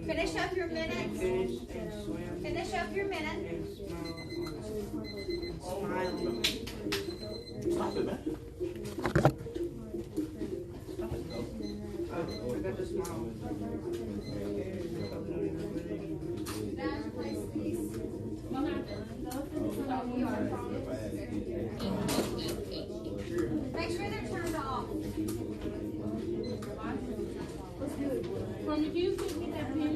Finish up your minute. Finish up your minute. Stop it, man. Make sure they're turned off. From if you could get that pin.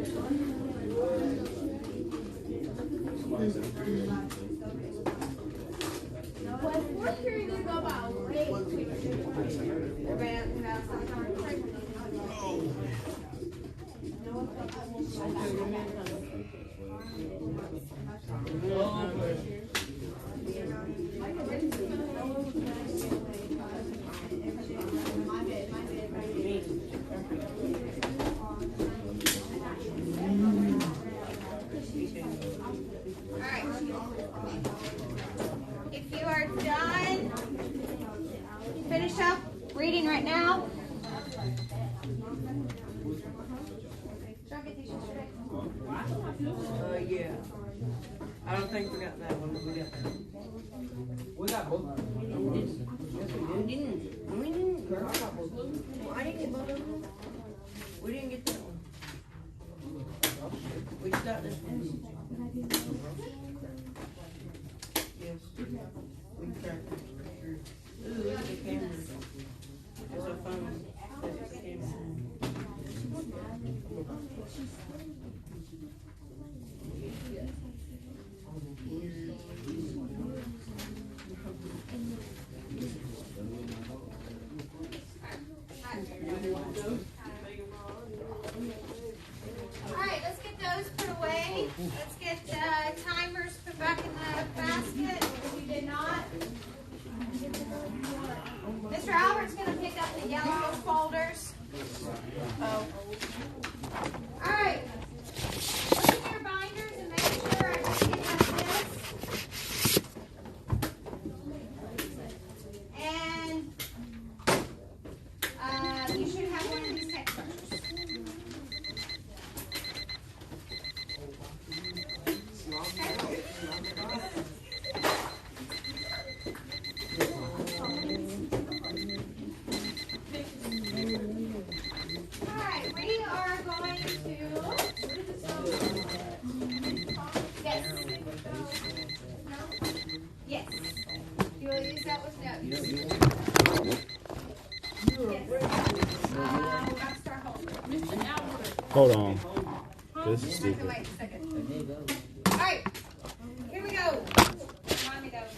Well, fourth period will go by way quicker. If you are done, finish up reading right now. Yeah. I don't think we got that one. We got that one. We got both. We didn't. Girl, I got both. Well, I didn't get both of them. We didn't get that one. We just got this one. Yes. We tracked it. Ooh, look at the camera. It's a phone. That's the camera. Alright, let's get those put away. Let's get timers put back in the basket if you did not. Mr. Albert's going to pick up the yellow folders. Oh. Alright. Look in your binders and make sure everything has this. And you should have one of these text structures. Alright, we are going to... Yes. No? Yes. You will use that with notes. Yes. We're about to start holding. Mr. Albert. Hold on. This is Wait stupid. a second. Alright, here we go. Remind me that was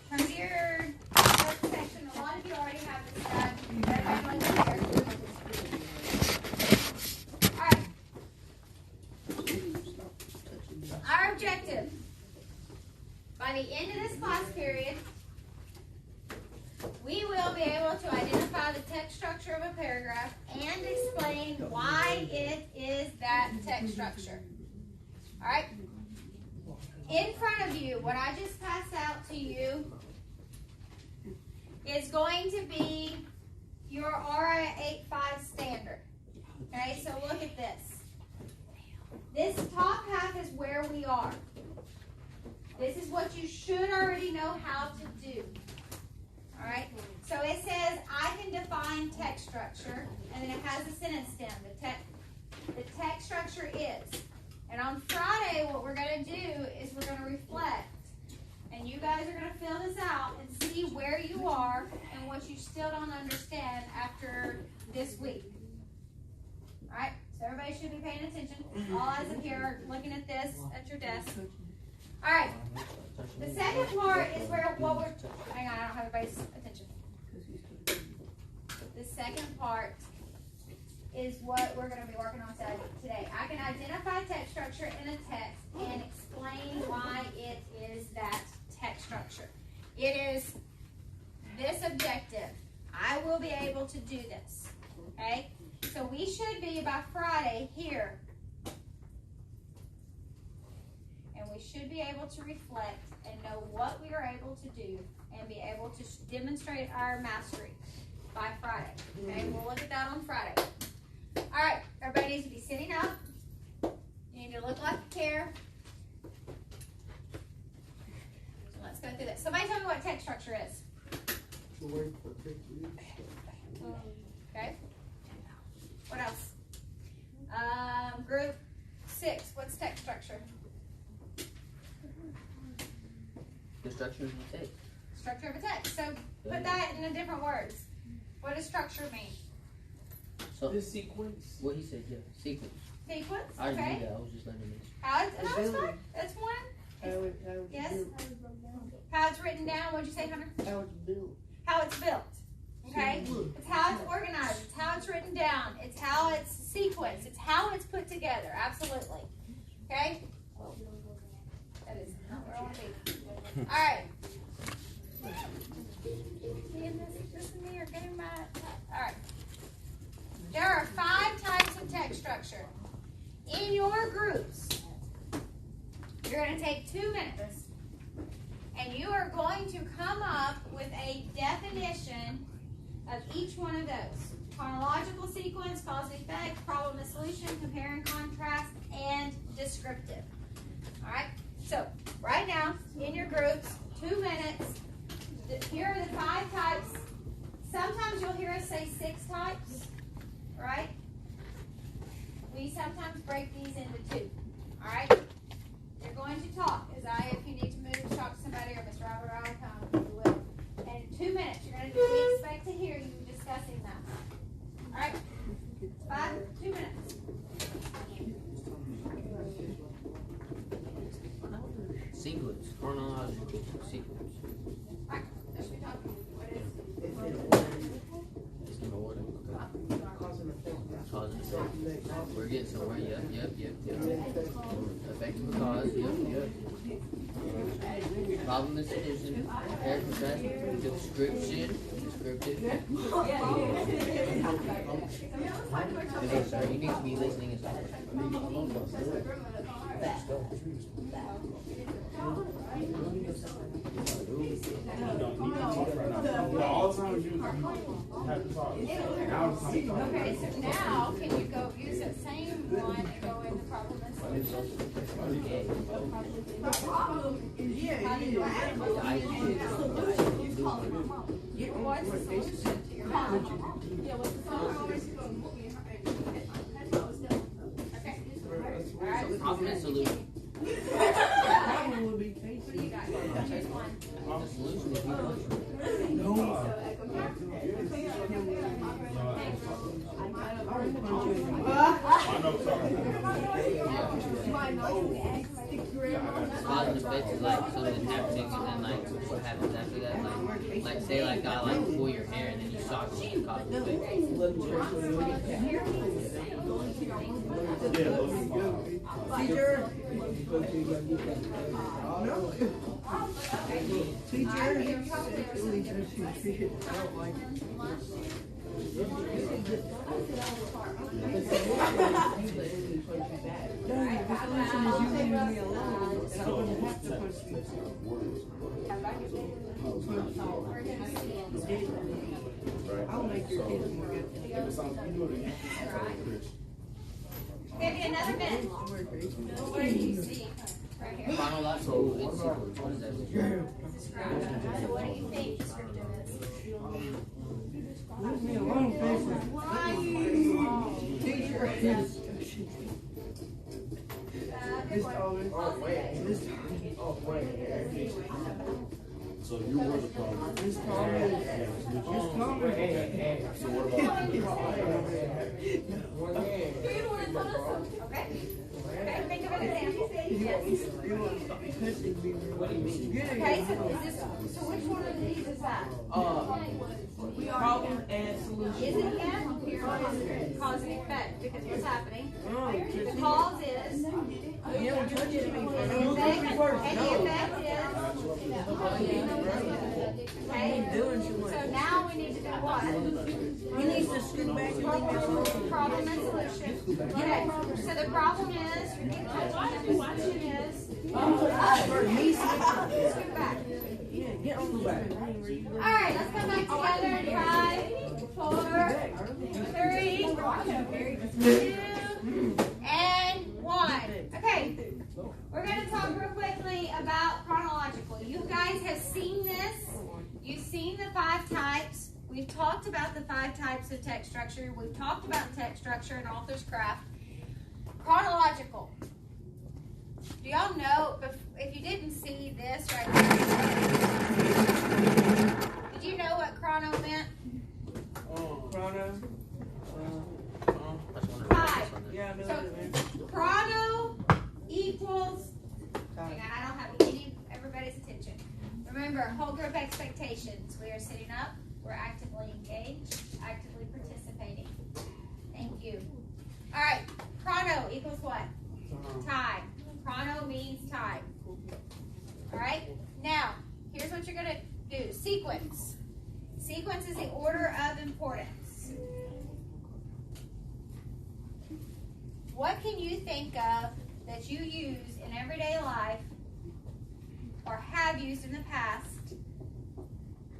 Come to your first section. A lot of you already have this done. Everyone's here. Alright. Our objective, by the end of this class period, we will be able to identify the text structure of a paragraph and explain why it is that text structure. Alright? In front of you, what I just passed out to you is going to be your RA 85 standard. Okay, so look at this. This top half is where we are. This is what you should already know how to do. Alright, so it says I can define text structure, and then it has a sentence stem. The text structure is. And on Friday, what we're going to do is we're going to reflect. And you guys are going to fill this out and see where you are and what you still don't understand after this week. Alright, so everybody should be paying attention. all as of here, looking at this at your desk. All right. The second part is where what we're. Hang on, I don't have everybody's attention. The second part is what we're going to be working on today. I can identify text structure in a text and explain why it is that text structure. It is this objective. I will be able to do this. Okay? So we should be by Friday here. And we should be able to reflect and know what we are able to do and be able to demonstrate our mastery by Friday. Okay? We'll look at that on Friday. All right, everybody needs to be sitting up. You need to look like you care. So let's go through this. Somebody tell me what text structure is. Okay. What else? Group 6. What's text structure? The structure of the text. Structure of a text. So put that in different words. What does structure mean? So The sequence. what he said, yeah, sequence. Sequence. I already Okay. knew that. I was just letting him. How it's fine. That's one. Yes. How it's written down. What'd you say, Hunter? How it's built. How it's built. Okay. It's how it's organized. It's how it's written down. It's how it's sequenced. It's how it's put together. Absolutely. Okay. That is not where I want to be. All right. This and me are getting my. All right. There are 5 types of text structure. In your groups, you're going to take 2 minutes, and you are going to come up with a definition of each one of those. Chronological sequence, cause and effect, problem and solution, compare and contrast, and descriptive. All right? So, right now, in your groups, 2 minutes. Here are the 5 types. Sometimes you'll hear us say 6 types, right? We sometimes break these into 2. All right? You're going to talk. If you need to move, talk to somebody, or Mr. Robert will come, you will. And in 2 minutes, we expect to hear you discussing that. All right? 2 minutes. Sequence, chronological sequence. All right. That's what we're talking about. What is It's in order. Okay. Cause and effect. Cause and effect. We're getting somewhere. Yep. Effect and cause. Yep. Problem and solution. Compare and contrast. Description. Descriptive. Okay, sir, you need to be listening and stuff. All the time you have to talk. Now it's time to talk. Okay, so now can you go use that same one and go into problem and solution? What's the solution to your problem? Okay. All right. Problem and solution. Problem would be case. What do you got? Choose one. The solution is I know something. cause and effect is like something happening and then like what happens after that. Like say like I like pull your hair and then you shock me and cause and effect. Teacher. No. Teacher. I don't like it. I'll make your kids more good. Maybe another minute. What do you see? Right here. Chronological and sequence. What does that mean? Describe. So what do you think descriptive is? Leave me alone, teacher. Good one. Oh, wait. Oh, wait. So you were the problem. It's common. It's common. So what about you? Okay. Okay, think of an example. Yes. Okay, so is this, so which one of these is that? Problem and solution. Is it yet? Cause and effect, because what's happening? The cause is, You don't touch it. and the effect is, okay? So now we need to do what? He needs to scoot back and leave this. Problem and solution. Okay, so the problem is, the solution is, scoot back. Yeah, get on the back. Alright, let's come back together. 5, 4, 3, 2, and 1. Okay, we're going to talk real quickly about chronological. You guys have seen this. You've seen the 5 types. We've talked about the 5 types of text structure. We've talked about text structure and author's craft. Chronological. Do y'all know, if you didn't see this right here, did you know what chrono meant? Chrono. Five. Yeah, I know So, that, man. chrono equals, hang on, I don't have everybody's attention. Remember, whole group expectations. We are sitting up, we're actively engaged, actively participating. Thank you. All right, chrono equals what? Time. Chrono means time. All right, now, here's what you're going to do. Sequence. Sequence is the order of importance. What can you think of that you use in everyday life or have used in the past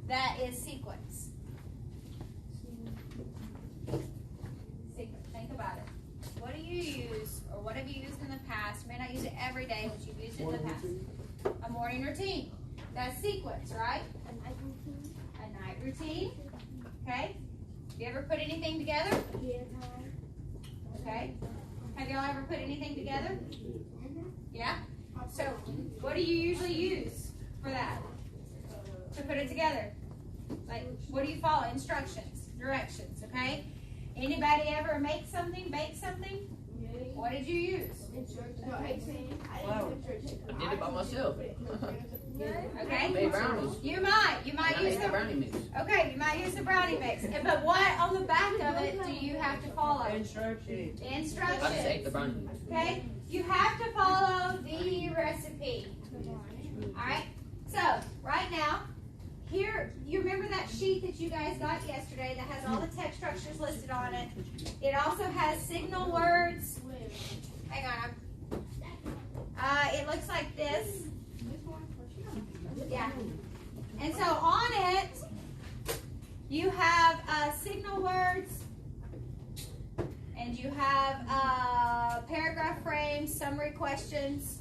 that is sequence? Sequence. Think about it. What do you use or what have you used in the past? You may not use it every day, but you've used it in the past. A morning routine. That's sequence, right? A night routine. Okay? Have you ever put anything together? Okay. Have y'all ever put anything together? Yeah? So, what do you usually use for that? To put it together? Like, what do you follow? Instructions, directions, okay? Anybody ever make something, bake something? What did you use? Wow. I did it by myself. Okay? Made brownies. You might I use made the brownie mix. Okay, you might use the brownie mix. But what on the back of it do you have to follow? Instructions. I just ate Instructions. the brownie mix. Okay? You have to follow the recipe. Alright? So, right now, here, you remember that sheet that you guys got yesterday that has all the text structures listed on it? It also has signal words. Hang on. It looks like this. Yeah. And so on it, you have signal words, and you have paragraph frames, summary questions.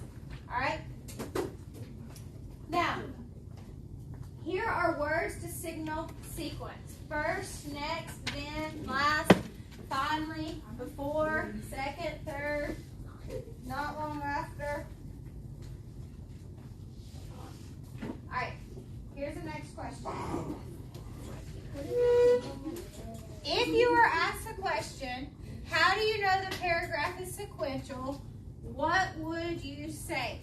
All right? Now, here are words to signal sequence. First, next, then, last, finally, before, second, third, not long after. All right, here's the next question. If you were asked the question, how do you know the paragraph is sequential, what would you say?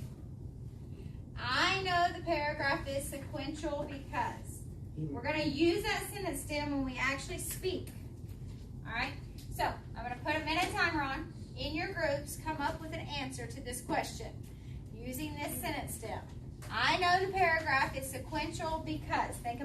I know the paragraph is sequential because we're going to use that sentence stem when we actually speak. All right, so I'm going to put a minute timer on. In your groups, come up with an answer to this question using this sentence stem. I know the paragraph is sequential because, think about